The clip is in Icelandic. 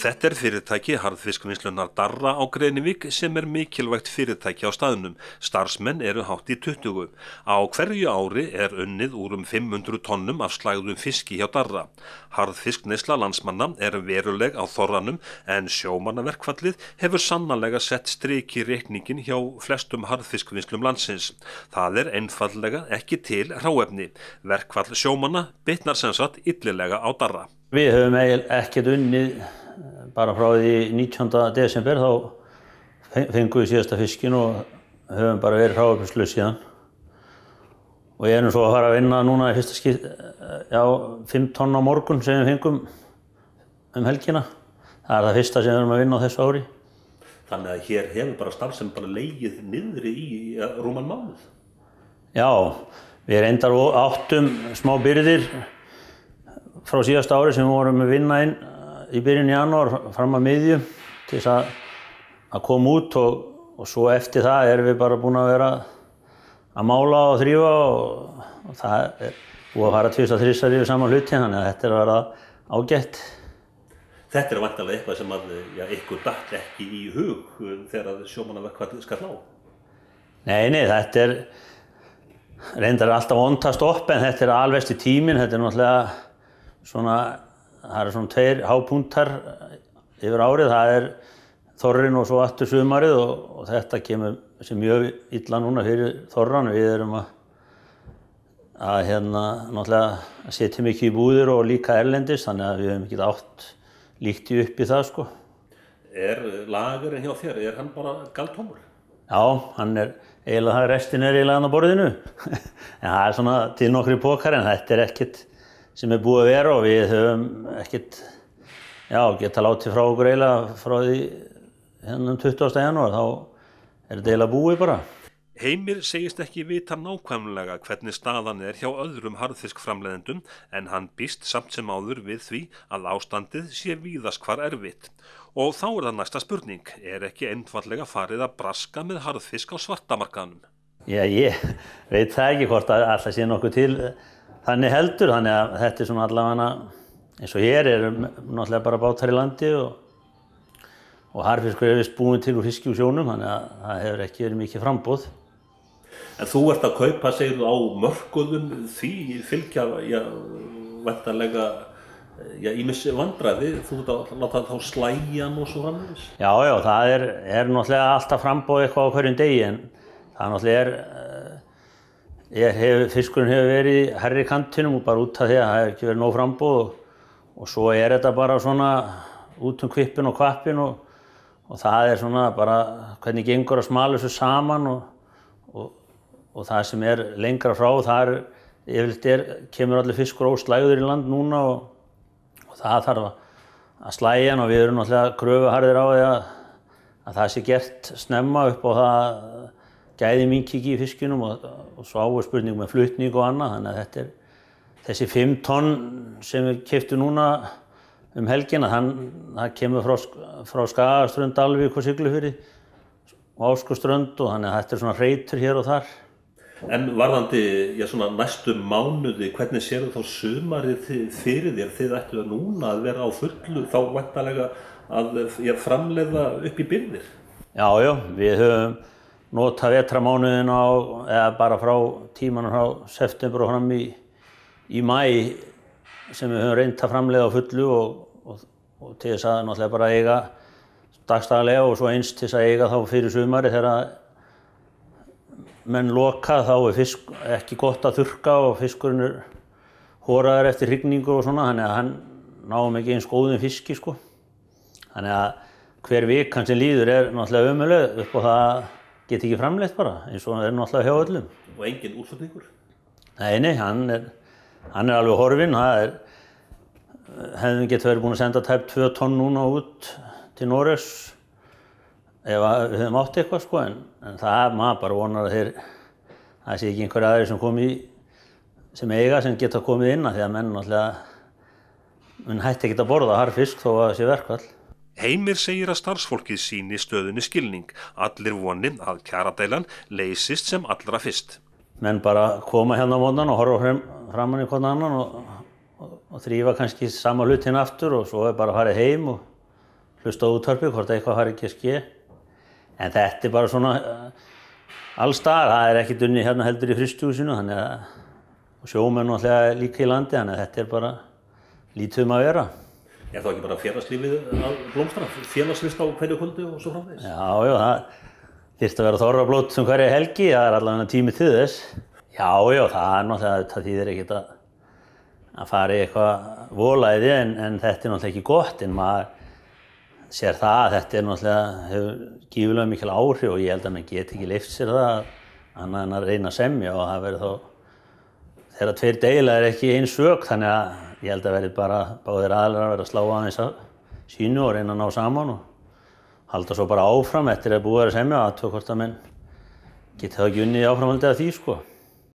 Þetta fyrirtæki harðfiskvinnslunnar Darra á Grenivík sem mikilvægt fyrirtæki á staðnum. Starfsmenn eru hátt í 20. Á hverju ári unnið úr 500 tonnum af slægðum fiski hjá Darra. Harðfiskneysla landsmanna veruleg á þorranum en sjómannaverkfallið hefur sannarlega sett strik í reikninginn hjá flestum harðfiskvinnslum landsins. Það einfaldlega ekki til hráefni. Verkfall sjómanna bitnar sem sagt illilega á Darra. Við höfum ekkert unnið bara frá því 19. desember þá fengum við síðasta fiskin og höfum bara verið hráefnislaus síðan. Og ég svo að fara að vinna núna í fyrsta skipti, 5 tonn á morgun sem við fengum helgina. Það það fyrsta sem við erum að vinna á þessu ári. Þannig að hér hefur bara starfsemi bara legið niðri í rúman mánuð. Já, við reyndar áttum smá birgðir frá síðasta ári sem við vorum að vinna inn í byrjun janúar fram að miðju til þess að koma út og svo eftir það erum við bara búin að vera að mála og þrífa og það búið að fara 2-3 yfir saman hluti þannig að þetta að vera ágætt. Þetta væntanlega eitthvað sem ykkur datt ekki í hug þegar sjómannaverkfallið skall á? Nei, þetta reyndar alltaf vont að stoppa en þetta alversti tíminn, þetta náttúrulega svona, það svona 2 hápunktar yfir árið, það þorrinn og svo aftur sumarið og þetta kemur sem mjög illa núna fyrir þorran. Við erum að náttúrulega setja mikið í búðir og líka erlendis þannig að við höfum ekki átt líkt í upp í það sko. Lagerinn hjá þér, hann bara galtómur? Já, hann eiginlega það restin eiginlega hann á borðinu. En það svona til nokkri pokar en þetta ekkert sem búið að vera og við höfum ekkert geta látið frá okkur eiginlega frá því 20. janúar þá þetta eiginlega búið bara. Heimir segist ekki vita nákvæmlega hvernig staðan hjá öðrum harðfiskframleiðendum en hann býst samt sem áður við því að ástandið sé víðast hvar erfitt. Og þá það næsta spurning, ekki einfaldlega farið að braska með harðfisk á svartamarkaðnum? Já, ég veit það ekki hvort að alltaf sé nokkuð til þannig heldur, þannig að þetta svona allavega eins og hér náttúrulega bara bátar í landi og harðfiskur vist búinn til úr fiski úr sjónum, þannig að það hefur ekki verið mikið framboð. En þú ert að kaupa, segirðu, á mörkuðum því fylgja, væntanlega, ýmis vandræði, þú ert að láta þá slægjan og svo framvegis? Já, það náttúrulega alltaf framboð eitthvað á hverjum degi, en það náttúrulega fiskurinn hefur verið í hærri kantinum og bara út af því að það hefur ekki verið nóg framboð og svo þetta bara svona út kvippin og kvappin og það svona bara hvernig gengur að smala þessu saman og það sem lengra frá, það yfirleitt kemur allir fiskur óslægður í land núna og það þarf að slægja hann og við erum náttúrulega kröfuharðir á því að það sé gert snemma upp á það gæði minnki ekki í fiskinum og svo spurning með flutning og annað, þannig að þessi 5 tonn sem við keyptum núna helgina, það kemur frá Skagaströnd, Dalvík og Siglufirði og Áskuströnd og þannig að þetta svona hreytur hér og þar. En varðandi, svona næstu mánuði, hvernig sérðu þá sumarið fyrir þér? Þið ættu núna að vera á fullu, þá væntanlega að framleiða upp í birgðir? Já, við höfum nota vetramánuðin eða bara frá tímanum frá september og fram í maí sem við höfum reynt að framleiða á fullu og til þess að náttúrulega bara eiga dagsdaglega og svo eins til þess að eiga þá fyrir sumari þegar menn loka þá fisk ekki gott að þurrka og fiskurinn horaður eftir hrygningu og svona þannig að hann náum ekki eins góðum fiski sko. Þannig að hver vikan sem líður náttúrulega ömurleg upp á það geti ekki framleitt bara, eins og náttúrulega hjá öllum. Og engin útflutningur? Nei, hann alveg horfinn. Hefðum getið verið búin að senda tæpt 2 tonn núna út til Noregs ef við höfum átt eitthvað sko, en það maður bara vonar að það sé ekki einhverja aðrir sem eiga sem geta komið inn að því að menn hætti ekkert að borða harðfisk þó að það sé verkfall. Heimir segir að starfsfólkið sýni stöðunni skilning. Allir voni að kjaradeilan leysist sem allra fyrst. Menn bara koma hérna á morgnan og horfa framan í hvern annan og þrífa kannski sama hlutinn aftur og svo bara farið heim og hlusta á útvarpið hvort eitthvað fari ekki að ske. En þetta bara svona alls staðar, það ekkert unnið hérna heldur í frystihúsinu, þannig að sjómenn náttúrulega líka í landi, þannig að þetta bara lítið að vera. Er það ekki bara félagslífið að blómstra, félagsvist á hverju kvöldi og svo framvegis? Já, það þyrfti að vera þorrablót sem hverja helgi, það allavega tími til þess. Já, það náttúrulega, það þýðir ekkert að fara í eitthvað volæði, en þetta náttúrulega ekki gott, en maður sér það að þetta náttúrulega hefur gífurlega mikil áhrif og ég held að maður geti ekki leyft sér það annað en að reyna að semja og það verður þá þegar tveir deila ekki eins sök, þannig að ég held að verði bara báðir aðilar að vera að slá aðeins að sínu og reyna að ná saman og halda svo bara áfram eftir að búið að semja og athuga hvort að menn geti það ekki unnið áframhaldið af því, sko.